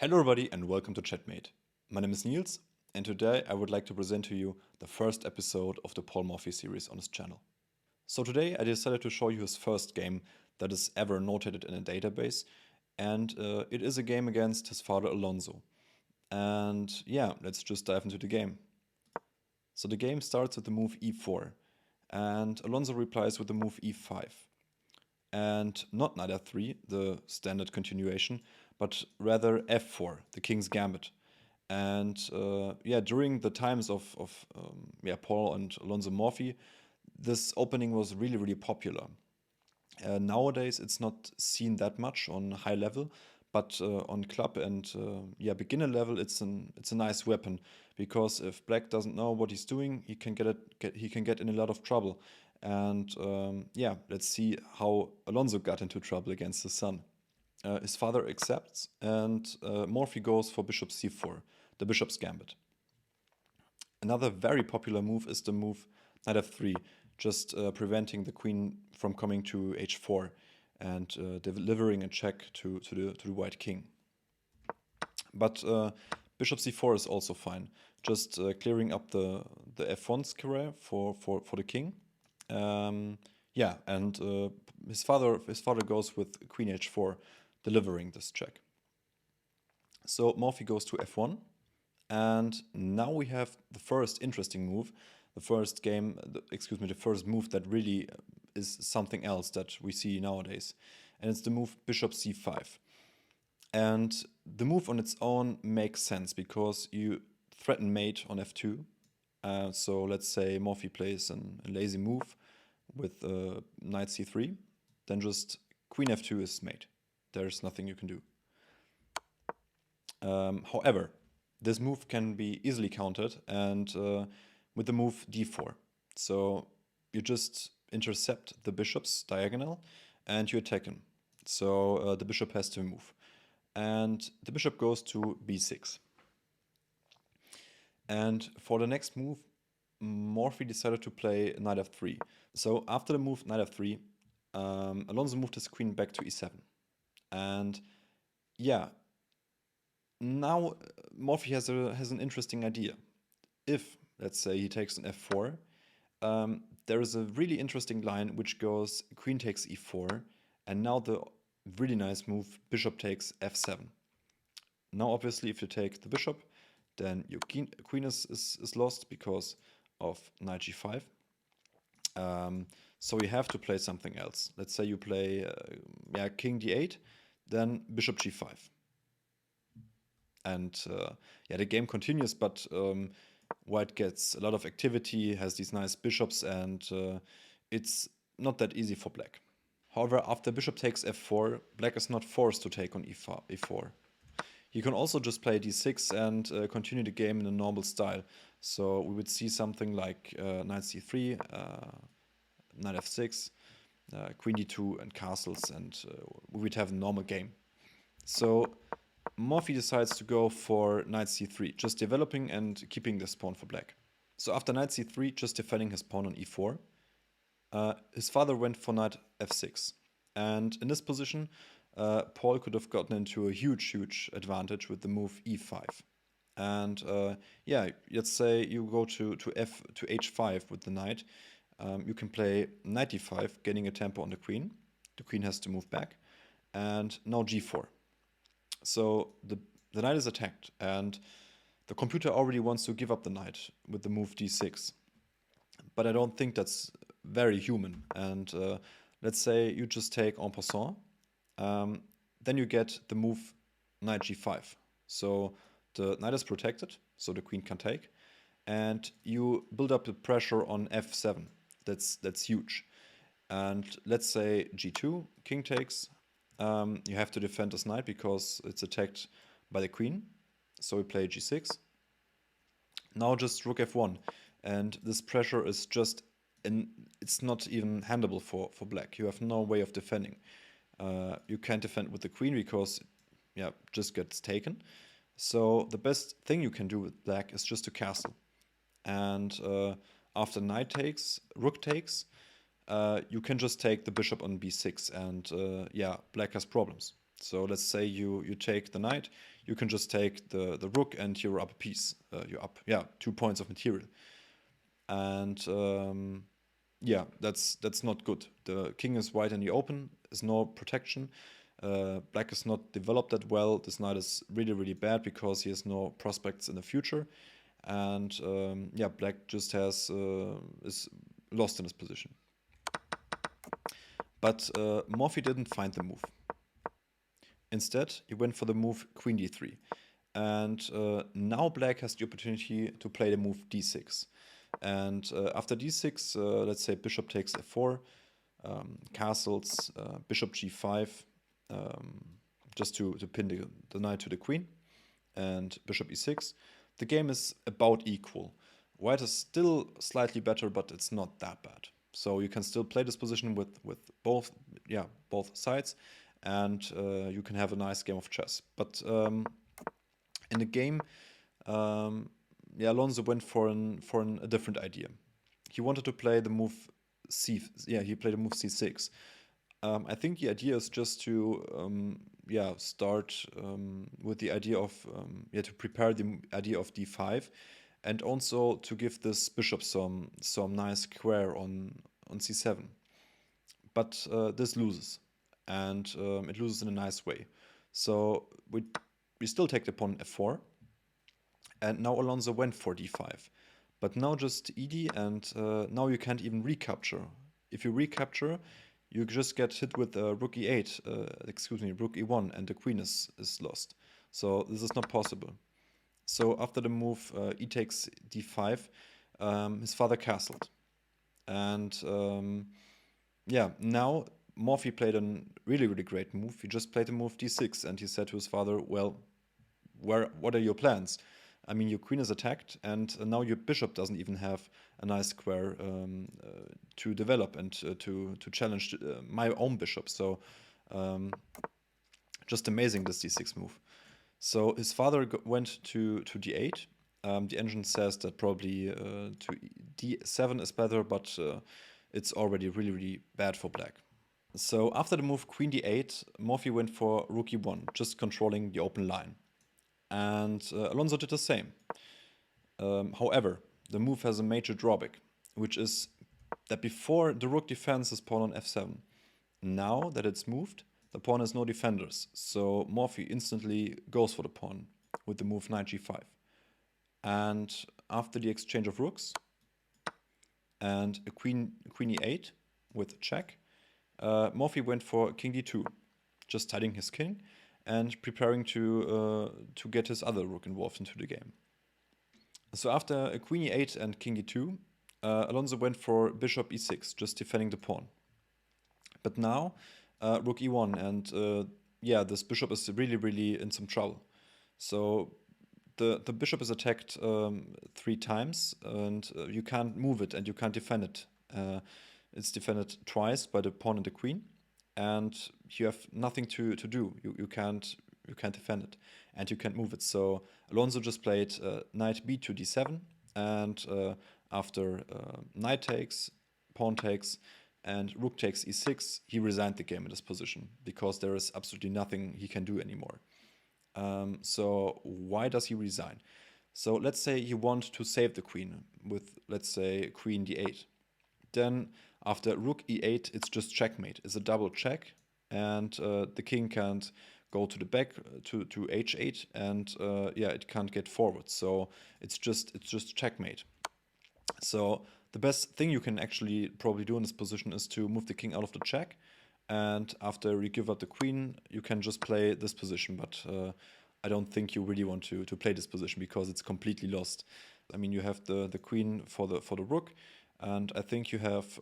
Hello everybody and welcome to Chatmate. My name is Niels and today I would like to present to you the first episode of the Paul Morphy series on his channel. So today I decided to show you his first game that is ever notated in a database, and it is a game against his father Alonzo. And yeah, let's just dive into the game. So the game starts with the move e4 and Alonzo replies with the move e5. And not knight f3, the standard continuation, but rather f4, the king's gambit. And yeah, during the times of Paul and Alonzo Morphy, this opening was really popular. Nowadays, it's not seen that much on high level, but on club and beginner level, it's a nice weapon, because if Black doesn't know what he's doing, he can get in a lot of trouble. And yeah, let's see how Alonzo got into trouble against his son. His father accepts, and Morphy goes for bishop c4, the bishop's gambit. Another very popular move is the move knight f3, just preventing the queen from coming to h4 and delivering a check to the white king. But bishop c4 is also fine, just clearing up the f1 square for the king. Yeah, and his father goes with queen h4, delivering this check. So Morphy goes to f1, and now we have the first interesting move, the first move that really is something else that we see nowadays, and it's the move bishop c5. And the move on its own makes sense because you threaten mate on f2. So let's say Morphy plays a lazy move with knight c3, then just queen f2 is mate. There's nothing you can do. However, this move can be easily countered, and with the move d4. So you just intercept the bishop's diagonal and you attack him. So the bishop has to move. And the bishop goes to b6. And for the next move, Morphy decided to play knight f3. So after the move knight f3, Alonzo moved his queen back to e7. And yeah, now Morphy has an interesting idea. If, let's say, he takes an f4, there is a really interesting line which goes queen takes e4, and now the really nice move bishop takes f7. Now obviously if you take the bishop, then your queen is lost because of knight g5. So you have to play something else. Let's say you play king d8, then bishop g5. And yeah, the game continues, but white gets a lot of activity, has these nice bishops, and it's not that easy for black. However, after bishop takes f4, black is not forced to take on e4. You can also just play d6 and continue the game in a normal style. So we would see something like knight c3, knight f6, queen d2 and castles, and we would have a normal game. So Morphy decides to go for knight c3, just developing and keeping this pawn for black. So after knight c3, just defending his pawn on e4, his father went for knight f6. And in this position, Paul could have gotten into a huge advantage with the move e5. And yeah, let's say you go to h5 with the knight. You can play knight d5, getting a tempo on the queen. The queen has to move back. And now g4. So the knight is attacked, and the computer already wants to give up the knight with the move d6. But I don't think that's very human. And let's say you just take en passant. Then you get the move knight g5. So the knight is protected, so the queen can take. And you build up the pressure on f7. That's huge. And let's say g2, king takes. You have to defend this knight because it's attacked by the queen. So we play g6. Now just rook f1. And this pressure is just, it's not even handleable for black. You have no way of defending. You can't defend with the queen because, yeah, just gets taken. So the best thing you can do with black is just to castle. And after knight takes, rook takes, you can just take the bishop on b6, and yeah, black has problems. So let's say you take the knight, you can just take the rook and you're up a piece. You're up, yeah, 2 points of material. And yeah, that's not good. The king is wide in the open, there's no protection. Black is not developed that well. This knight is really, really bad because he has no prospects in the future. And yeah, black just is lost in his position. But Morphy didn't find the move. Instead, he went for the move queen d3. And now black has the opportunity to play the move d6. And after d6, let's say bishop takes f4, castles, bishop g5, just to pin the knight to the queen, and bishop e6. The game is about equal. White is still slightly better, but it's not that bad. So you can still play this position with both sides, and you can have a nice game of chess. But in the game, Alonzo went for a different idea. He wanted to play the move he played the move c6. I think the idea is just to start with the idea of to prepare the idea of d5, and also to give this bishop some nice square on c7. But this loses, and it loses in a nice way. So we still take the pawn f4, and now Alonzo went for d5. But now just ed, and now you can't even recapture. If you recapture, you just get hit with rook e8, rook e1, and the queen is lost. So this is not possible. So after the move e takes d5, his father castled. And now Morphy played a really, really great move. He just played the move d6, and he said to his father, well, what are your plans? I mean, your queen is attacked, and now your bishop doesn't even have a nice square to develop and to challenge my own bishop. So just amazing, this d6 move. So his father went to d8. The engine says that probably to d7 is better, but it's already really, really bad for black. So after the move queen d8, Morphy went for rook e1, just controlling the open line. And Alonzo did the same. However, the move has a major drawback, which is that before the rook defends his pawn on f7. Now that it's moved, the pawn has no defenders, so Morphy instantly goes for the pawn with the move knight g5. And after the exchange of rooks and a queen e8 with check, Morphy went for king d2, just tidying his king and preparing to get his other rook involved into the game. So after a queen e8 and king d2, Alonzo went for bishop e6, just defending the pawn. But now rook e1, and this bishop is really, really in some trouble. So the bishop is attacked 3 times, and you can't move it and you can't defend it. It's defended twice by the pawn and the queen, and you have nothing to do. You can't defend it, and you can't move it. So Alonzo just played knight b2 d7, and after knight takes, pawn takes, and rook takes e6, he resigned the game in this position because there is absolutely nothing he can do anymore. So why does he resign? So let's say he wants to save the queen with, let's say, queen d8. Then after rook e8, it's just checkmate. It's a double check, and the king can't go to the back to h8, and it can't get forward. So it's just checkmate. So the best thing you can actually probably do in this position is to move the king out of the check, and after you give up the queen, you can just play this position. But I don't think you really want to play this position because it's completely lost. I mean, you have the queen for the rook, and I think you have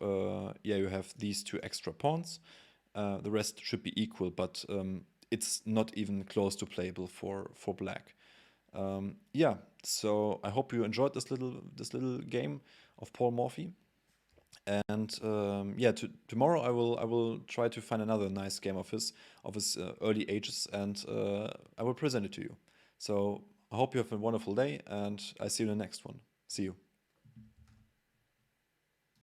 these 2 extra pawns. The rest should be equal, but it's not even close to playable for black. So I hope you enjoyed this little game of Paul Morphy. And tomorrow I will try to find another nice game of his early ages, and I will present it to you. So I hope you have a wonderful day, and I see you in the next one. See you.